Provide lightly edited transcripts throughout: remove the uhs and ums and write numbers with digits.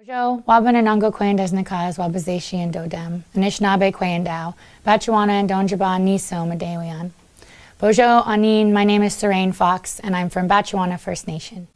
Bojo, Wabananongo Kwandas Nakaz, Wabazashi and Dodem, Anishinaabe Kwandao, Batchawana and Donjaba Niso Madewian. Bojo, Anin, my name is Sarain Fox, and I'm from Batchawana First Nation.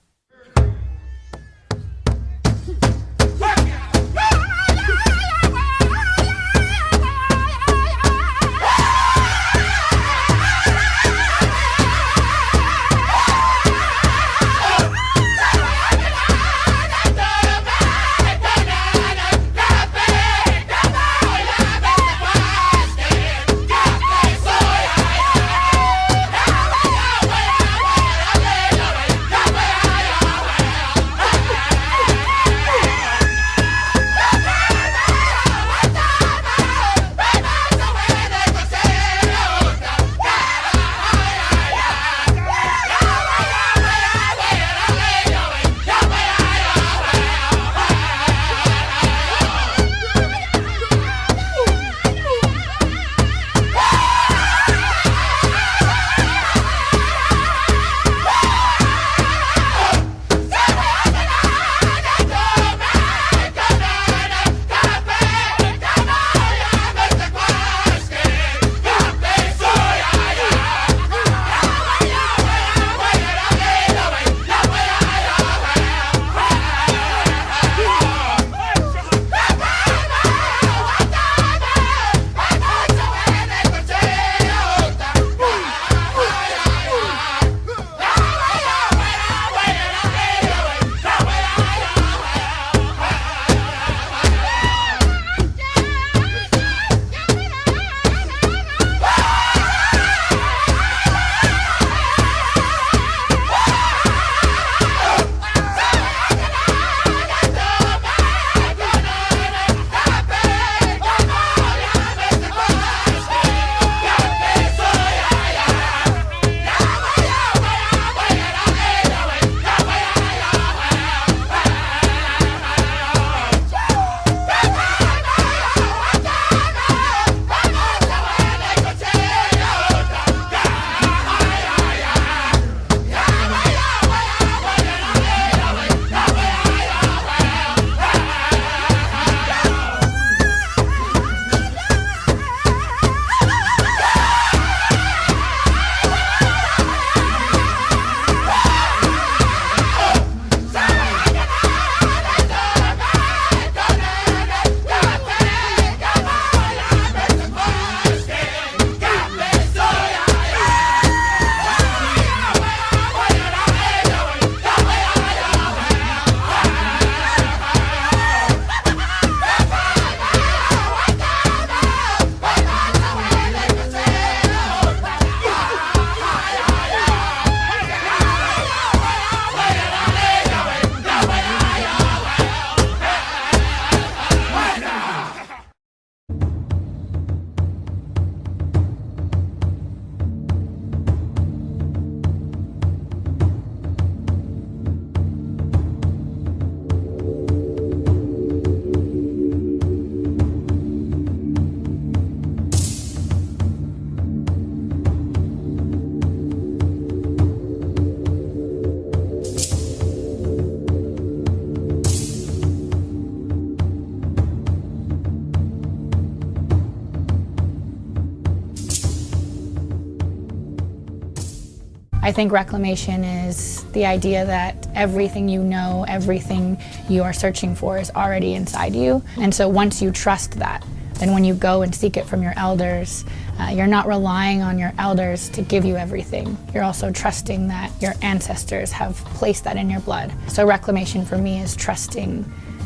I think reclamation is the idea that everything you know, everything you are searching for is already inside you. And so once you trust that, then when you go and seek it from your elders, you're not relying on your elders to give you everything. You're also trusting that your ancestors have placed that in your blood. So reclamation for me is trusting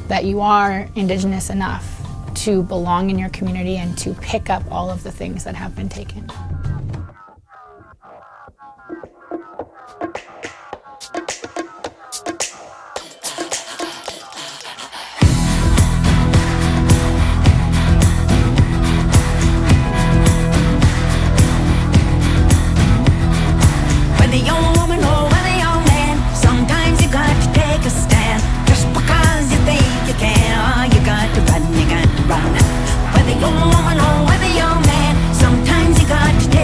that you are Indigenous enough to belong in your community and to pick up all of the things that have been taken. Whether you're a woman or whether you're a man, sometimes you got to take a stand. Just because you think you can, oh, you got to run, you got to run. Whether you're a woman or whether you're a man, sometimes you got to take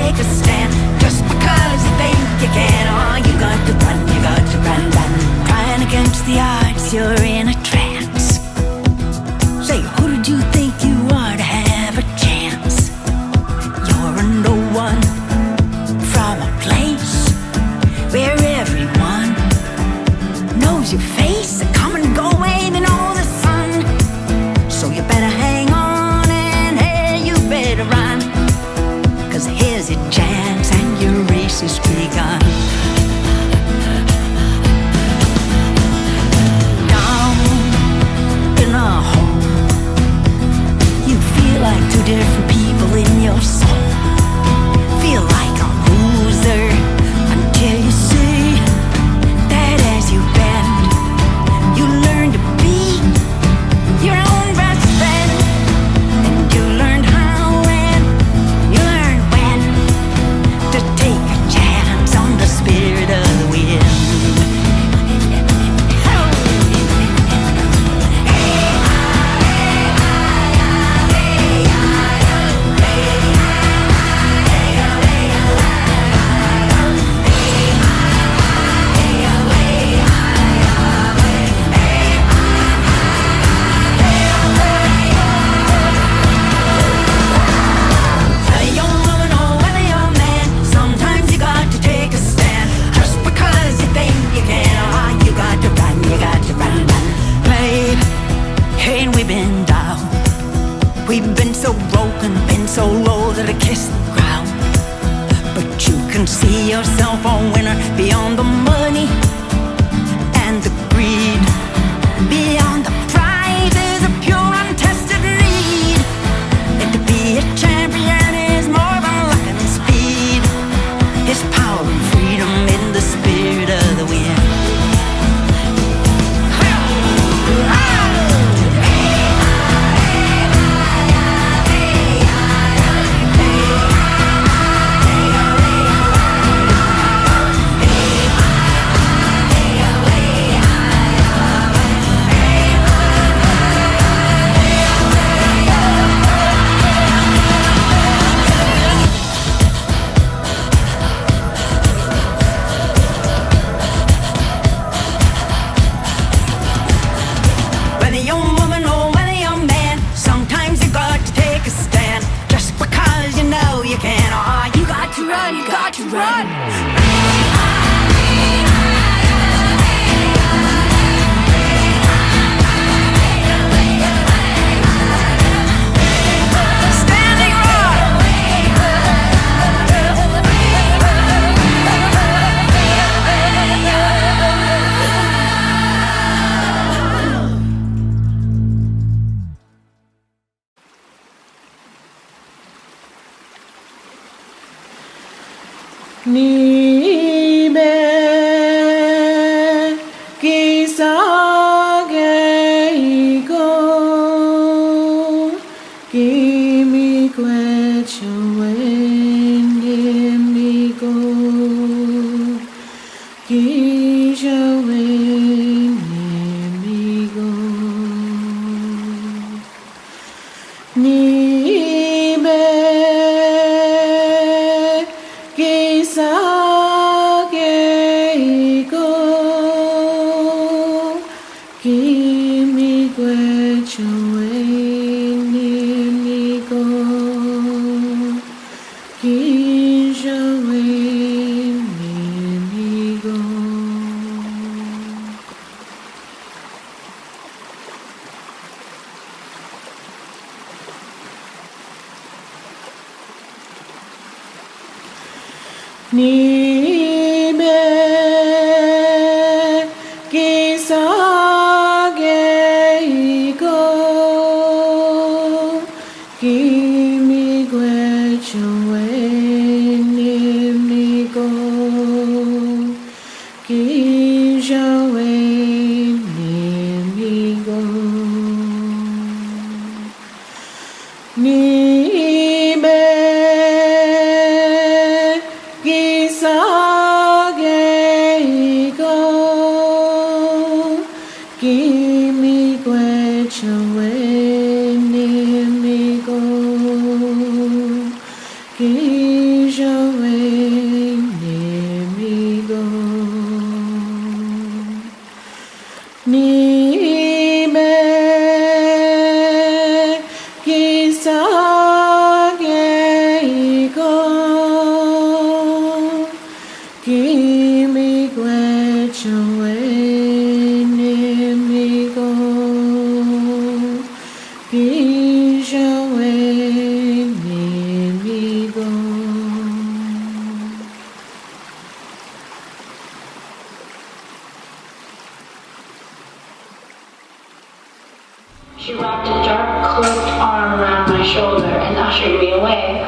She wrapped a dark cloaked arm around my shoulder and ushered me away.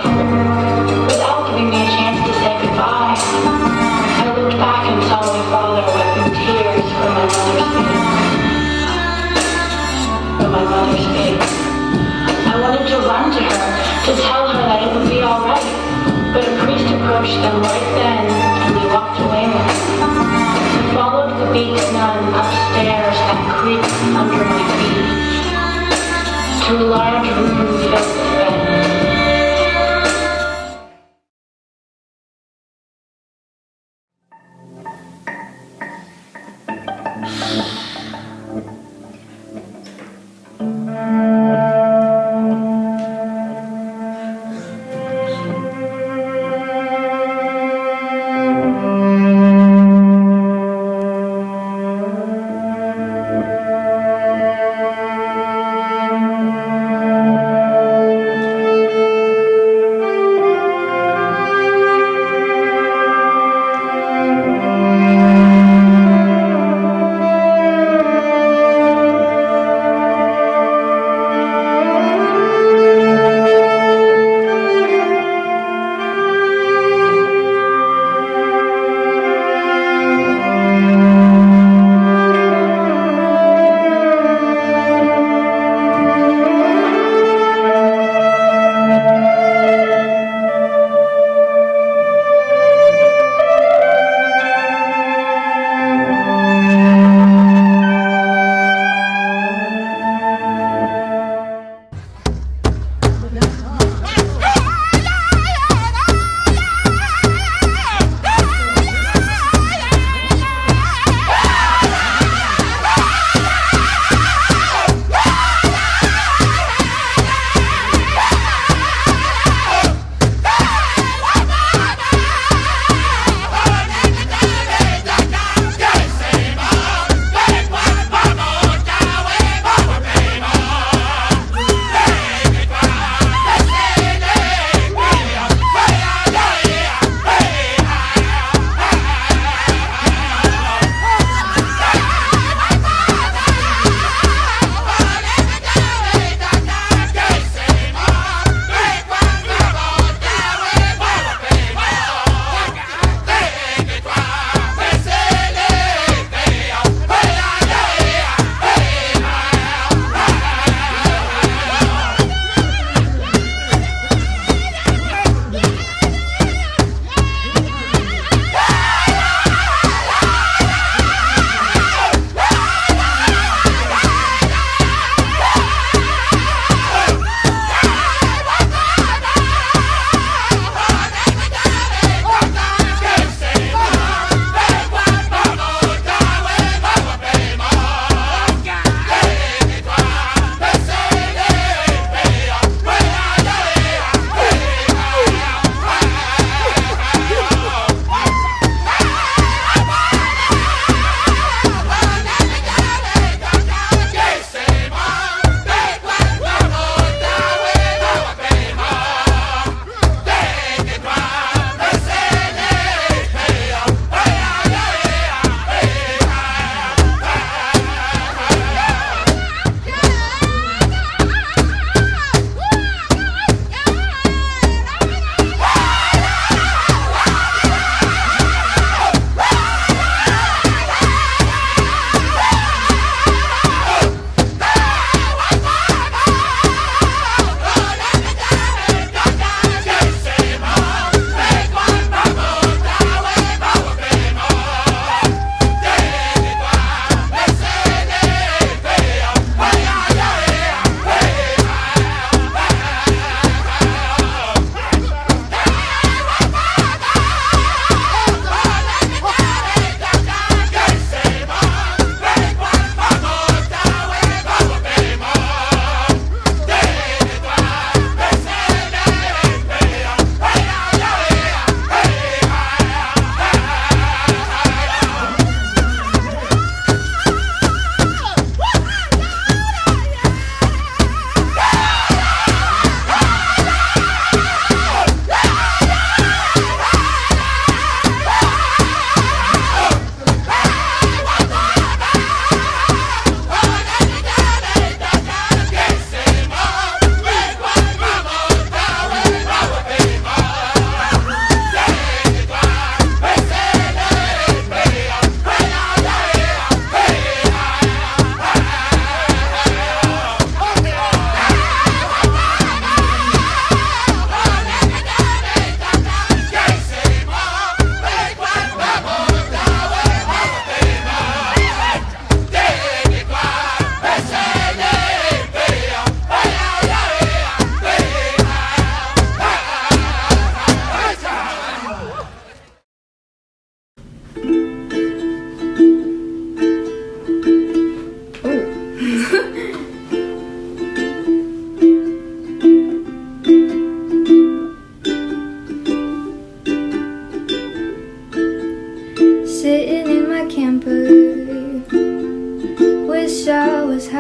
Without giving me a chance to say goodbye, I looked back and saw my father wiping tears from my mother's face. I wanted to run to her, to tell her that it would be all right, but a priest approached them right then, and they walked away with him. I followed the beaked nun upstairs that creaked under my feet, to a large room filled with beds.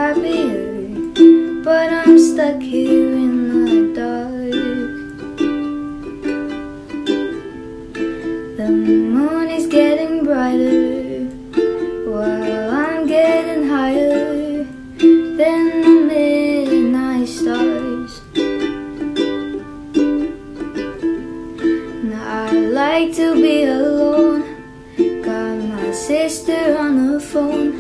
happier, but I'm stuck here in the dark. The moon is getting brighter while I'm getting higher than the midnight stars. And I like to be alone. Got my sister on the phone,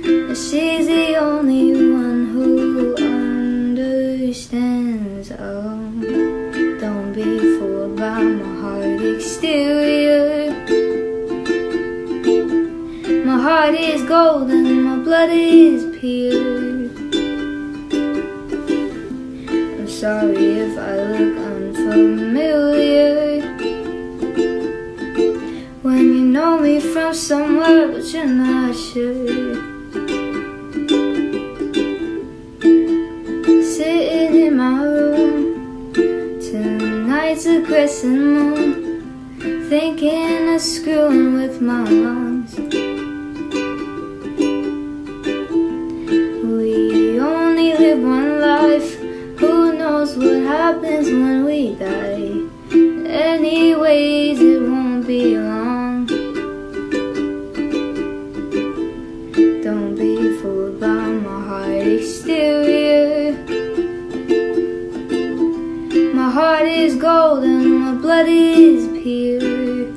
and she's the only one who understands. Oh, don't be fooled by my hard exterior. My heart is gold and my blood is pure. I'm sorry if I look unfamiliar when you know me from somewhere but you're not sure. Sitting in my room, tonight's a crescent moon, thinking of screwing with my lungs. We only live one life, who knows what happens when we die. Anyways, it won't be long. Don't be fooled by my hard exterior. My heart is gold and my blood is pure.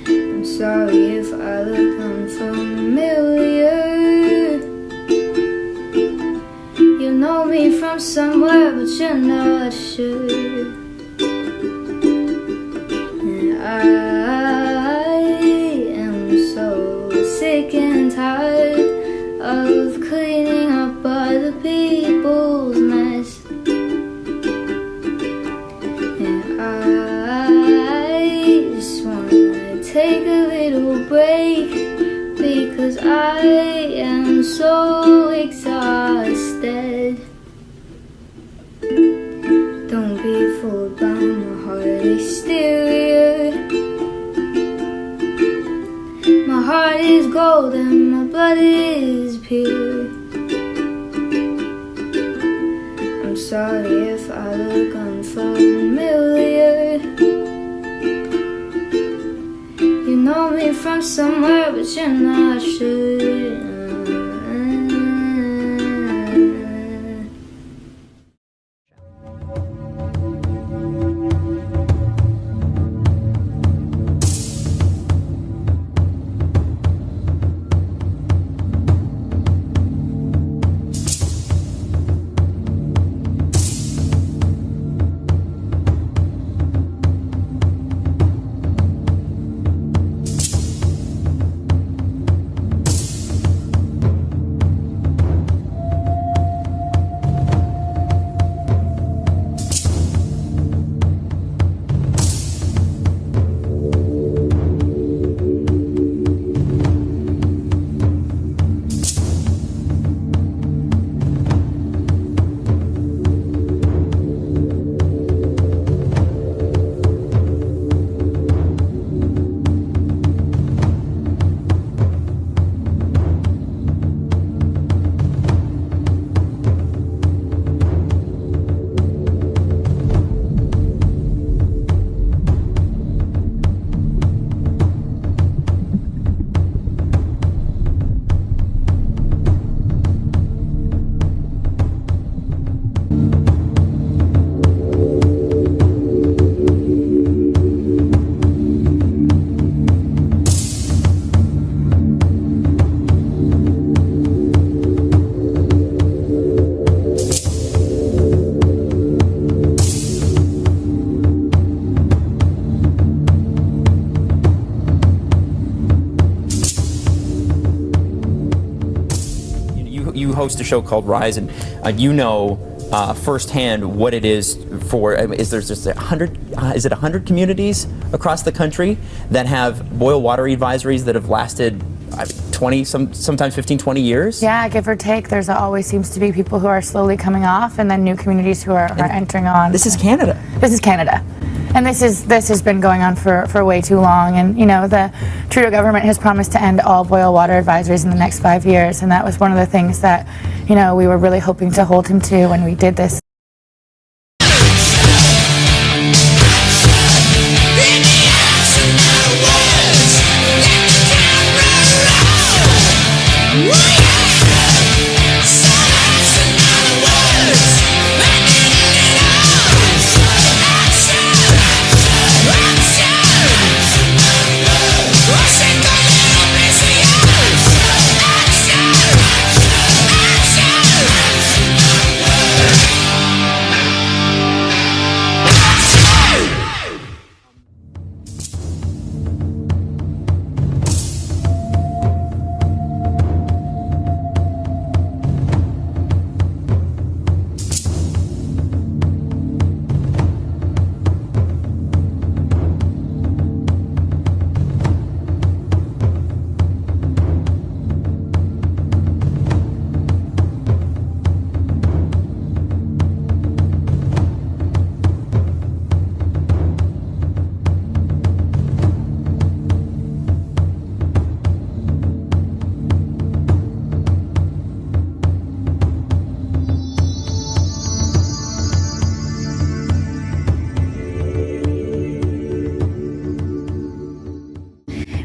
I'm sorry if I look unfamiliar. You know me from somewhere but you're not sure. And I am so sick and tired of cleaning up other people's mess. And I just wanna take a little break because I am so exhausted. Don't be fooled by my hard exterior. My heart is gold and my blood is pure. I'm sorry if I look unfamiliar. You know me from somewhere but you're not sure. You host a show called Rise, and you know firsthand what it is for. Is there just 100? Is it 100 communities across the country that have boil water advisories that have lasted 20, sometimes 15, 20 years? Yeah, give or take. There's always seems to be people who are slowly coming off, and then new communities who are entering on. This is Canada. This is Canada. And this has been going on for way too long. And the Trudeau government has promised to end all boil water advisories in the next 5 years, and that was one of the things that we were really hoping to hold him to when we did this.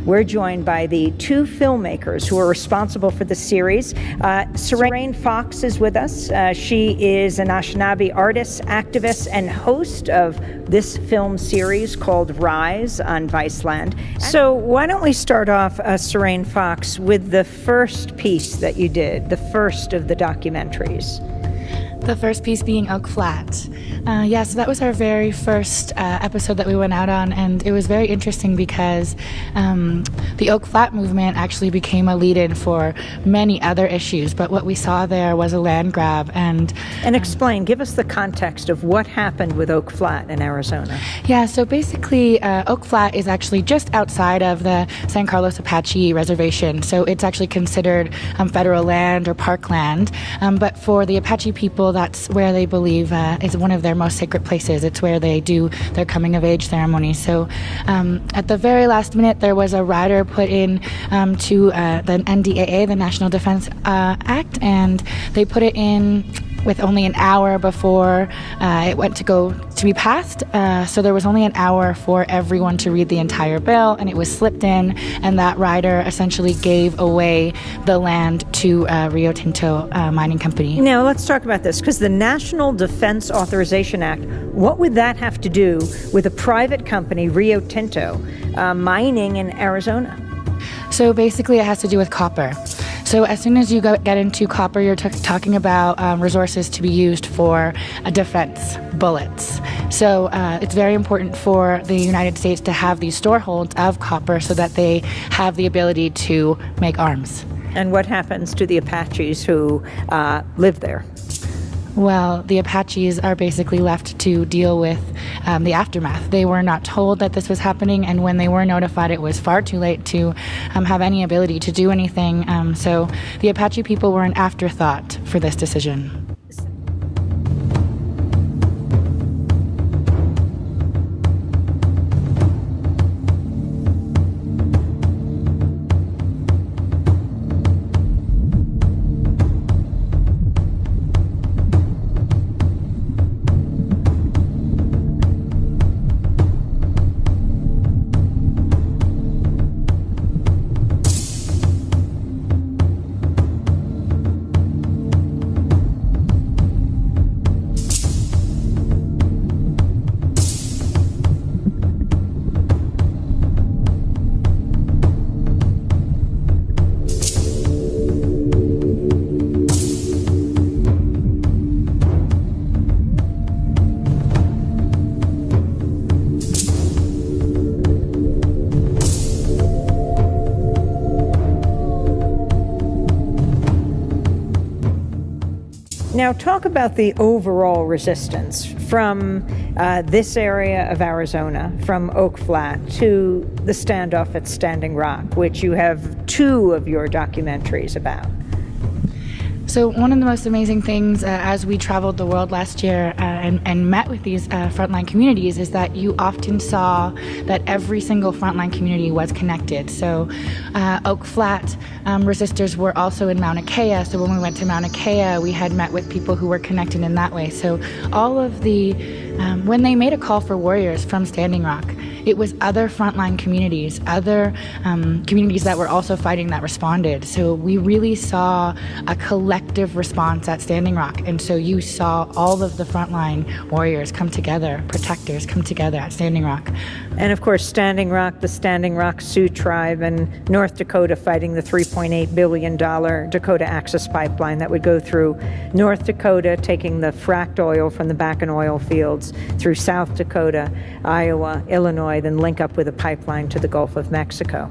We're joined by the two filmmakers who are responsible for the series. Sarain Fox is with us. She is an Anishinaabe artist, activist, and host of this film series called Rise on Viceland. So why don't we start off, Sarain Fox, with the first piece that you did, the first of the documentaries. The first piece being Oak Flat. So that was our very first episode that we went out on, and it was very interesting because the Oak Flat movement actually became a lead-in for many other issues, but what we saw there was a land grab. And explain, give us the context of what happened with Oak Flat in Arizona. Yeah, so basically Oak Flat is actually just outside of the San Carlos Apache Reservation, so it's actually considered federal land or parkland, but for the Apache people, that's where they believe is one of their most sacred places. It's where they do their coming of age ceremony. So at the very last minute, there was a rider put in to the NDAA, the National Defense Act, and they put it in with only an hour before it went to be passed. So there was only an hour for everyone to read the entire bill, and it was slipped in, and that rider essentially gave away the land to Rio Tinto Mining Company. Now let's talk about this, because the National Defense Authorization Act, what would that have to do with a private company, Rio Tinto, mining in Arizona? So basically it has to do with copper. So as soon as you get into copper, you're talking about resources to be used for defense, bullets. So it's very important for the United States to have these storeholds of copper so that they have the ability to make arms. And what happens to the Apaches who live there? Well, the Apaches are basically left to deal with the aftermath. They were not told that this was happening, and when they were notified, it was far too late to have any ability to do anything. So the Apache people were an afterthought for this decision. Now talk about the overall resistance from this area of Arizona, from Oak Flat to the standoff at Standing Rock, which you have two of your documentaries about. So one of the most amazing things as we traveled the world last year and met with these frontline communities is that you often saw that every single frontline community was connected. So Oak Flat resistors were also in Mauna Kea, so when we went to Mauna Kea, we had met with people who were connected in that way. So all of the, when they made a call for warriors from Standing Rock, it was other frontline communities, other communities that were also fighting that responded. So we really saw a collective response at Standing Rock. And so you saw all of the frontline warriors come together, protectors come together at Standing Rock. And of course, Standing Rock, the Standing Rock Sioux Tribe in North Dakota fighting the $3.8 billion Dakota Access Pipeline that would go through North Dakota, taking the fracked oil from the Bakken oil fields through South Dakota, Iowa, Illinois, then link up with a pipeline to the Gulf of Mexico.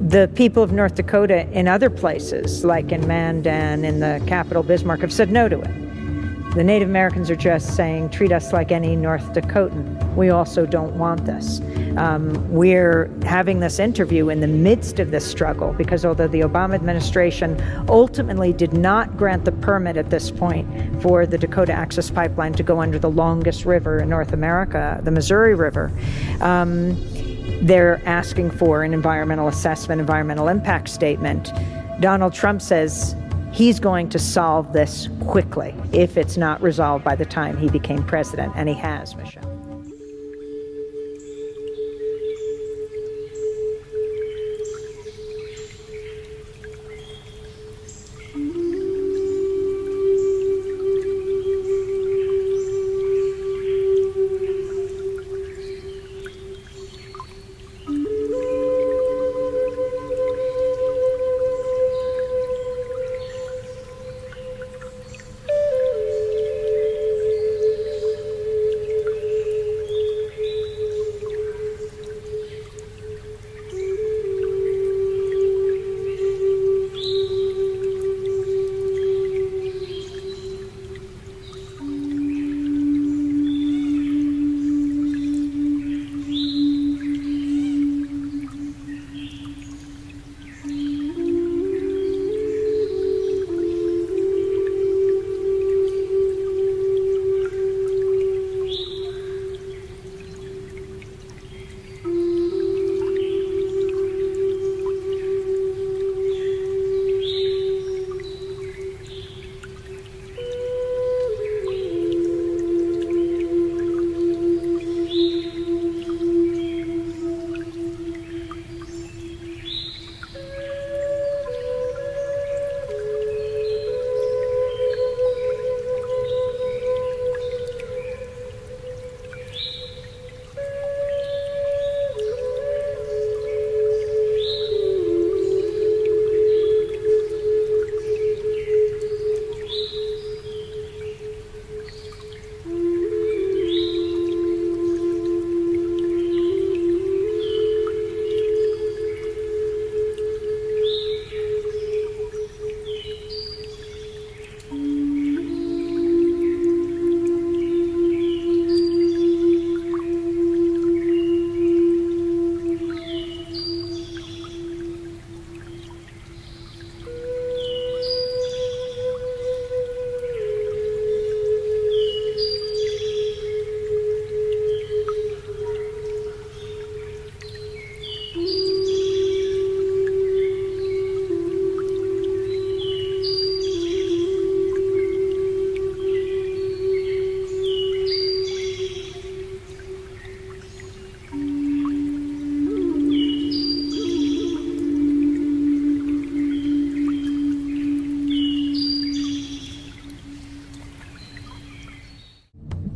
The people of North Dakota in other places, like in Mandan, in the capital Bismarck, have said no to it. The Native Americans are just saying, treat us like any North Dakotan. We also don't want this. We're having this interview in the midst of this struggle because although the Obama administration ultimately did not grant the permit at this point for the Dakota Access Pipeline to go under the longest river in North America, the Missouri River, they're asking for an environmental assessment, environmental impact statement. Donald Trump says he's going to solve this quickly if it's not resolved by the time he became president, and he has, Michelle.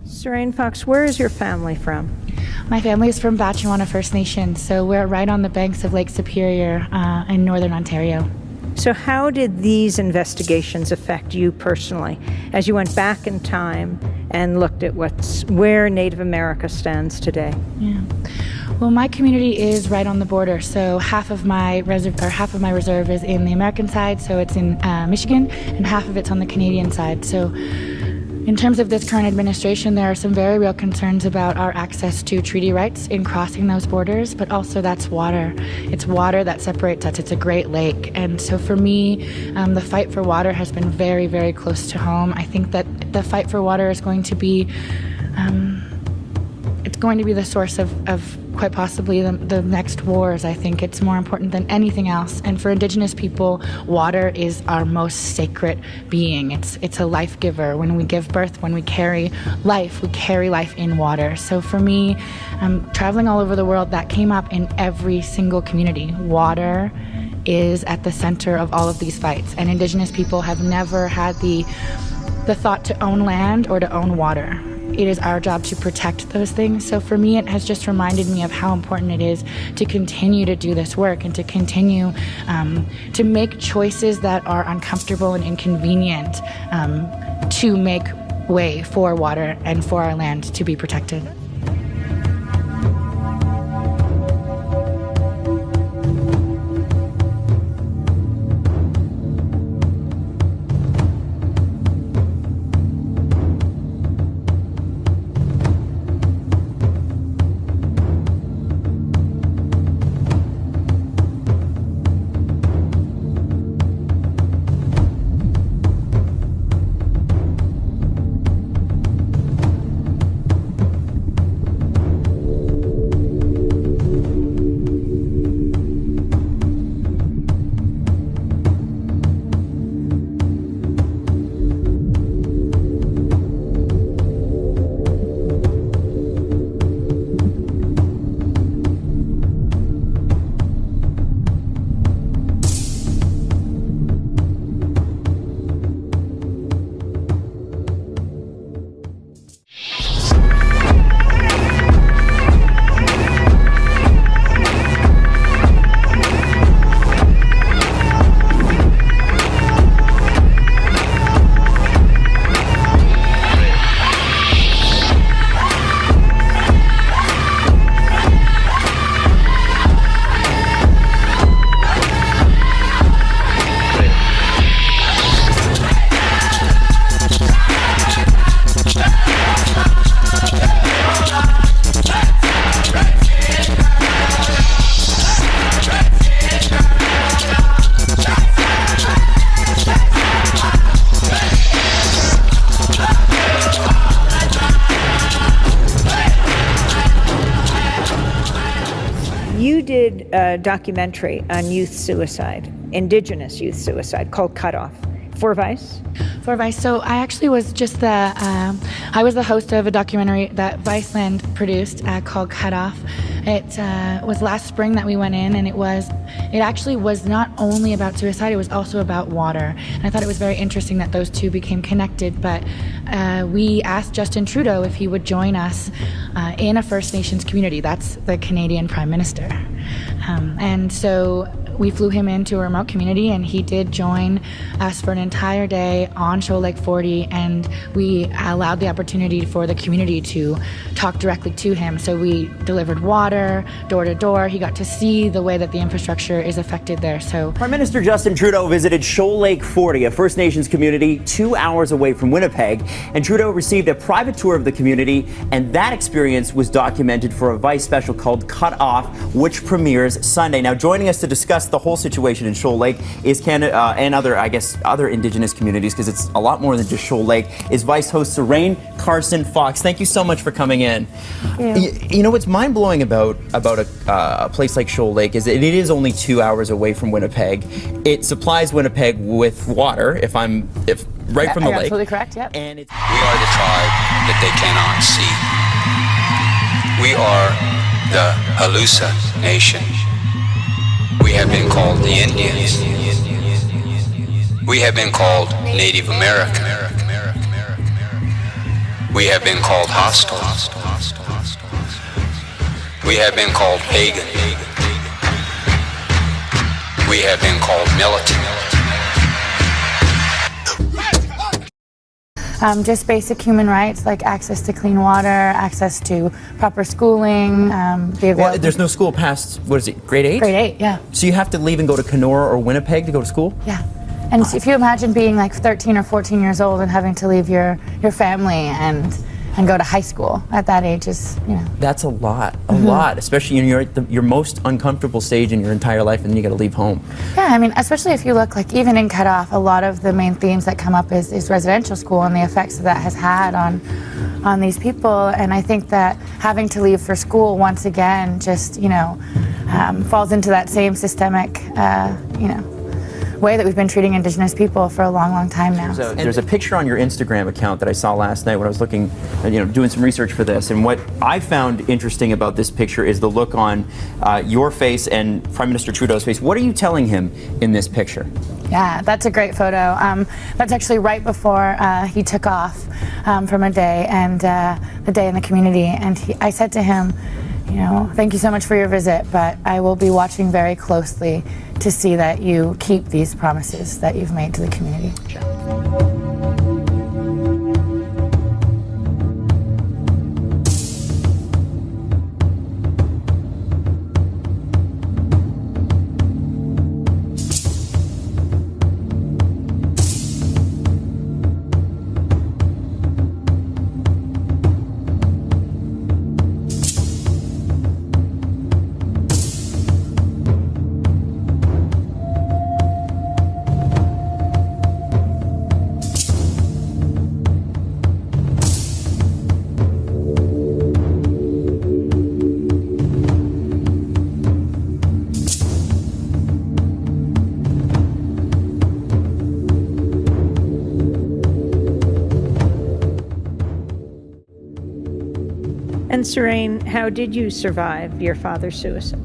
Sarain Fox, where is your family from? My family is from Batchawana First Nation, so we're right on the banks of Lake Superior in northern Ontario. So how did these investigations affect you personally as you went back in time and looked at where Native America stands today? Yeah. Well, my community is right on the border, so half of my reserve is in the American side, so it's in Michigan, and half of it's on the Canadian side. So In terms of this current administration, there are some very real concerns about our access to treaty rights in crossing those borders, but also that's water. It's water that separates us. It's a Great Lake. And so for me, the fight for water has been very, very close to home. I think that the fight for water is going to be, it's going to be the source of quite possibly the next wars. I think it's more important than anything else. And for Indigenous people, water is our most sacred being. It's a life giver. When we give birth, when we carry life in water. So for me, traveling all over the world, that came up in every single community. Water is at the center of all of these fights. And Indigenous people have never had the thought to own land or to own water. It is our job to protect those things. So for me, it has just reminded me of how important it is to continue to do this work and to continue to make choices that are uncomfortable and inconvenient to make way for water and for our land to be protected. You did a documentary on youth suicide, Indigenous youth suicide, called Cut Off, for Vice? For Vice. So I actually was just I was the host of a documentary that Viceland produced called Cut Off. It was last spring that we went in, and it actually was not only about suicide, it was also about water. And I thought it was very interesting that those two became connected, but we asked Justin Trudeau if he would join us in a First Nations community. That's the Canadian Prime Minister. And so we flew him into a remote community, and he did join us for an entire day on Shoal Lake 40, and we allowed the opportunity for the community to talk directly to him. So we delivered water door to door. He got to see the way that the infrastructure is affected there. So Prime Minister Justin Trudeau visited Shoal Lake 40, a First Nations community 2 hours away from Winnipeg, and Trudeau received a private tour of the community, and that experience was documented for a Vice special called Cut Off, which premieres Sunday. Now, joining us to discuss the whole situation in Shoal Lake is Canada and other Indigenous communities, because it's a lot more than just Shoal Lake, is Vice host Sarain Carson-Fox. Thank you so much for coming in. You know what's mind-blowing about a place like Shoal Lake is that it is only 2 hours away from Winnipeg. It supplies Winnipeg with water, if right from the lake. Absolutely correct. Yep. And it's We are the tribe that they cannot see. We are the Halusa Nation. We have been called the Indians. We have been called Native American. We have been called hostile. We have been called pagan. We have been called militant. Just basic human rights like access to clean water, access to proper schooling. well, there's no school past, what is it, grade 8? Grade 8, yeah. So you have to leave and go to Kenora or Winnipeg to go to school? Yeah. And if you imagine being like 13 or 14 years old and having to leave your family and go to high school at that age is, That's a lot, especially you're at your most uncomfortable stage in your entire life, and then you got to leave home. Yeah, I mean, especially if you look like even in Cutoff, a lot of the main themes that come up is residential school and the effects that has had on these people. And I think that having to leave for school once again just, falls into that same systemic, way that we've been treating Indigenous people for a long, long time now. There's a picture on your Instagram account that I saw last night when I was looking, doing some research for this. And what I found interesting about this picture is the look on your face and Prime Minister Trudeau's face. What are you telling him in this picture? Yeah, that's a great photo. That's actually right before he took off from a day and the day in the community. And I said to him, thank you so much for your visit, but I will be watching very closely to see that you keep these promises that you've made to the community. Sure. And Sarain, how did you survive your father's suicide?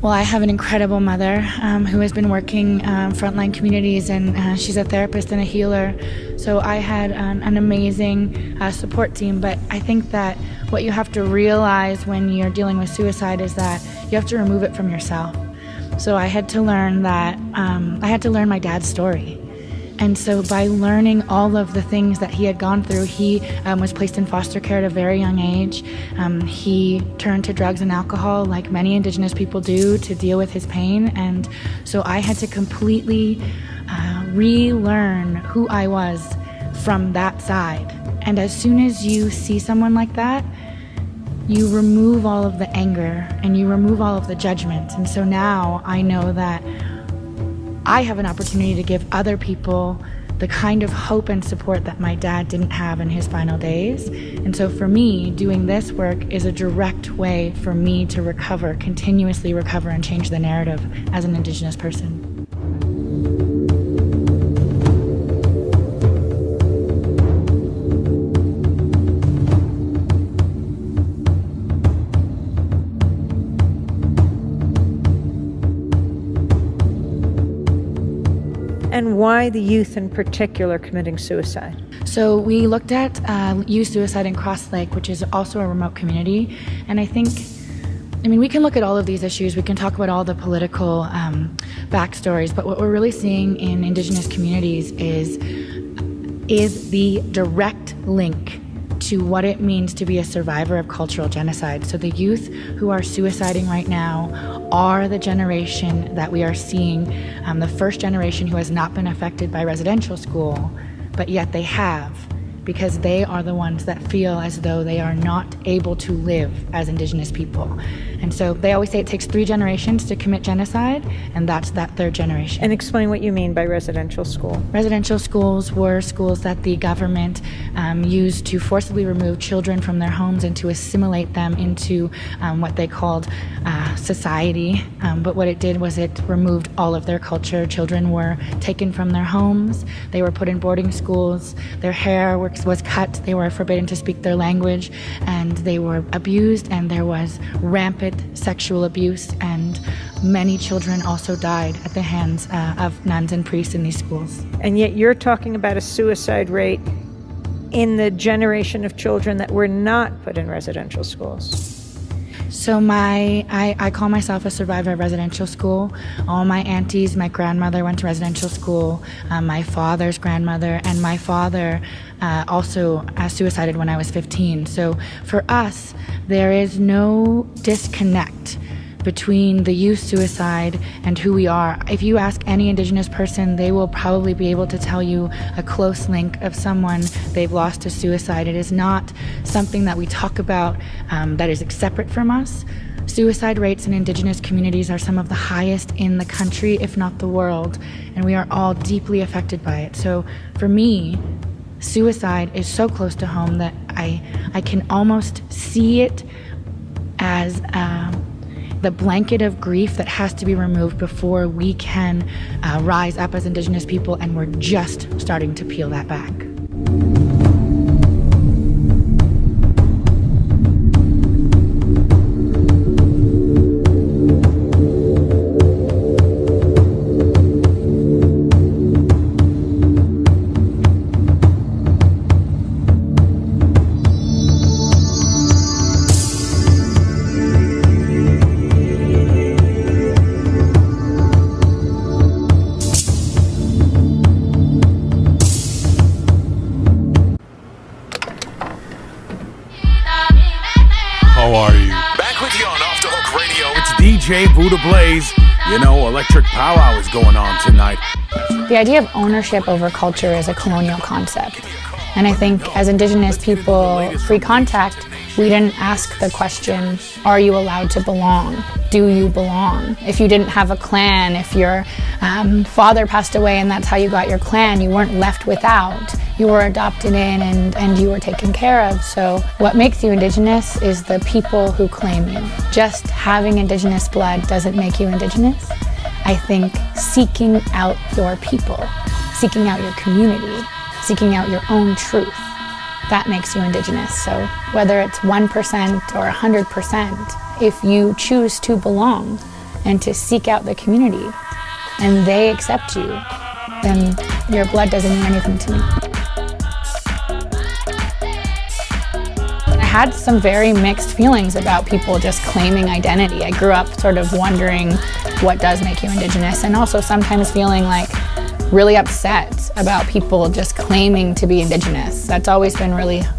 Well, I have an incredible mother who has been working frontline communities, and she's a therapist and a healer. So I had an amazing support team. But I think that what you have to realize when you're dealing with suicide is that you have to remove it from yourself. So I had to learn that I had to learn my dad's story. And so by learning all of the things that he had gone through, he was placed in foster care at a very young age. He turned to drugs and alcohol like many Indigenous people do to deal with his pain. And so I had to completely relearn who I was from that side. And as soon as you see someone like that, you remove all of the anger and you remove all of the judgment. And so now I know that I have an opportunity to give other people the kind of hope and support that my dad didn't have in his final days. And so for me, doing this work is a direct way for me to recover, continuously recover, and change the narrative as an Indigenous person. And why the youth in particular committing suicide? So we looked at youth suicide in Cross Lake, which is also a remote community. And I think, we can look at all of these issues. We can talk about all the political backstories, but what we're really seeing in Indigenous communities is the direct link to what it means to be a survivor of cultural genocide. So the youth who are suiciding right now are the generation that we are seeing, the first generation who has not been affected by residential school, but yet they have, because they are the ones that feel as though they are not able to live as Indigenous people. And so they always say it takes 3 generations to commit genocide, and that's that 3rd generation. And explain what you mean by residential school. Residential schools were schools that the government used to forcibly remove children from their homes and to assimilate them into what they called society. But what it did was it removed all of their culture. Children were taken from their homes. They were put in boarding schools. Their hair was cut. They were forbidden to speak their language, and they were abused, and there was rampant sexual abuse, and many children also died at the hands of nuns and priests in these schools. And yet you're talking about a suicide rate in the generation of children that were not put in residential schools. So I call myself a survivor of residential school. All my aunties, my grandmother went to residential school, my father's grandmother, and my father also suicided when I was 15. So for us, there is no disconnect between the youth suicide and who we are. If you ask any Indigenous person, they will probably be able to tell you a close link of someone they've lost to suicide. It is not something that we talk about that is separate from us. Suicide rates in Indigenous communities are some of the highest in the country, if not the world, and we are all deeply affected by it. So for me, suicide is so close to home that I can almost see it as the blanket of grief that has to be removed before we can rise up as Indigenous people, and we're just starting to peel that back. How are you? Back with you on Off the Hook Radio. It's DJ Buddha Blaze. You know, electric powwow is going on tonight. The idea of ownership over culture is a colonial concept. And I think as Indigenous people pre-contact, we didn't ask the question, are you allowed to belong? Do you belong? If you didn't have a clan, if your father passed away and that's how you got your clan, you weren't left without. You were adopted in and you were taken care of. So what makes you Indigenous is the people who claim you. Just having Indigenous blood doesn't make you Indigenous. I think seeking out your people, seeking out your community, seeking out your own truth, that makes you Indigenous. So whether it's 1% or 100%, if you choose to belong and to seek out the community and they accept you, then your blood doesn't mean anything to me. I had some very mixed feelings about people just claiming identity. I grew up sort of wondering what does make you Indigenous, and also sometimes feeling like really upset about people just claiming to be Indigenous. That's always been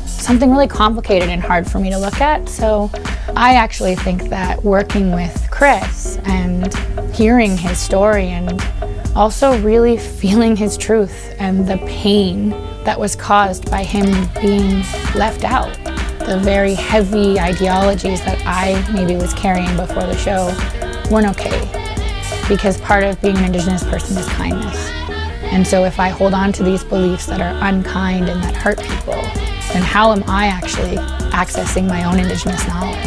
something really complicated and hard for me to look at. So I actually think that working with Chris and hearing his story and also really feeling his truth and the pain that was caused by him being left out, the very heavy ideologies that I maybe was carrying before the show weren't okay, because part of being an Indigenous person is kindness. And so if I hold on to these beliefs that are unkind and that hurt people, then how am I actually accessing my own Indigenous knowledge?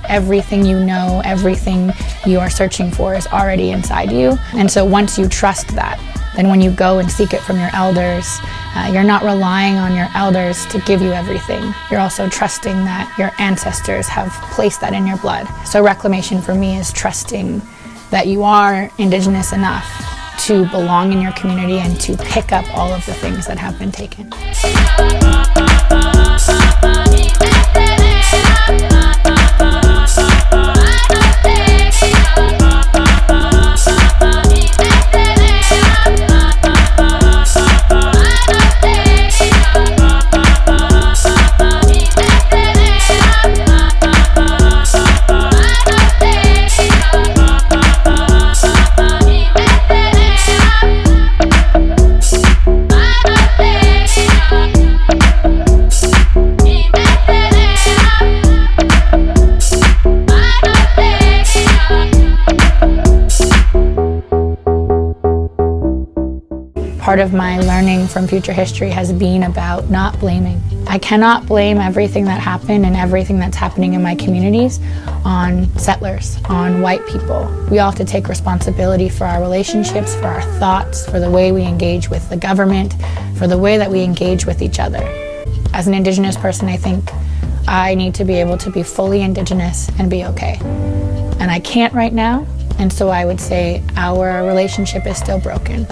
Everything you know, everything you are searching for is already inside you. And so once you trust that, then when you go and seek it from your elders, you're not relying on your elders to give you everything. You're also trusting that your ancestors have placed that in your blood. So reclamation for me is trusting that you are Indigenous enough to belong in your community and to pick up all of the things that have been taken. Part of my learning from Future History has been about not blaming. I cannot blame everything that happened and everything that's happening in my communities on settlers, on white people. We all have to take responsibility for our relationships, for our thoughts, for the way we engage with the government, for the way that we engage with each other. As an Indigenous person, I think I need to be able to be fully Indigenous and be okay. And I can't right now, and so I would say our relationship is still broken.